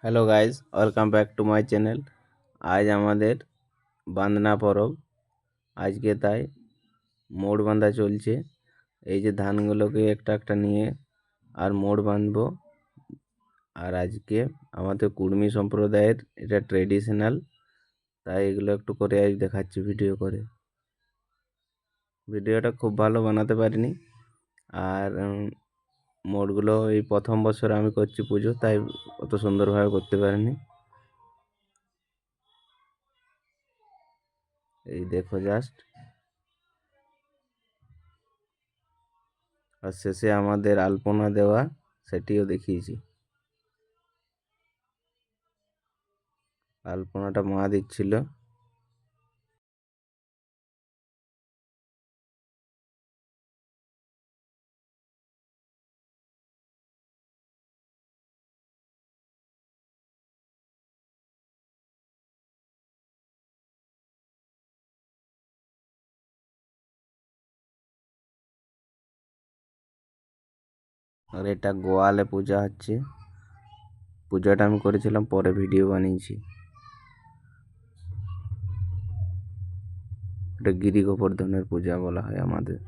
Hello guys, welcome back to my channel. আজ আমাদের বাঁধনা পরব। আজকে তাই মোড় বাঁধা চলছে। এই যে ধানগুলোকে একটা একটা নিয়ে আর মোড় বাঁধবো। আর আজকে আমাদের কুর্মী সম্প্রদায়ের এটা ট্রেডিশনাল, তাই এগুলো একটু করে আজ দেখাচ্ছি ভিডিও করে। ভিডিওটা খুব ভালো বানাতে পারিনি। আর মোড়গুলো এই প্রথম বছর আমি করছি পুজো, তাই অত সুন্দরভাবে করতে পারিনি। এই দেখো জাস্ট। আর শেষে আমাদের আলপনা দেওয়া, সেটিও দেখিয়েছি। আলপনাটা মা দিচ্ছিল। আর এটা গোয়ালে পূজা হচ্ছে। পূজাটা আমি করেছিলাম, পরে ভিডিও বানিয়েছি। এটা গিরি গোবর্ধনের পূজা বলা হয় আমাদের।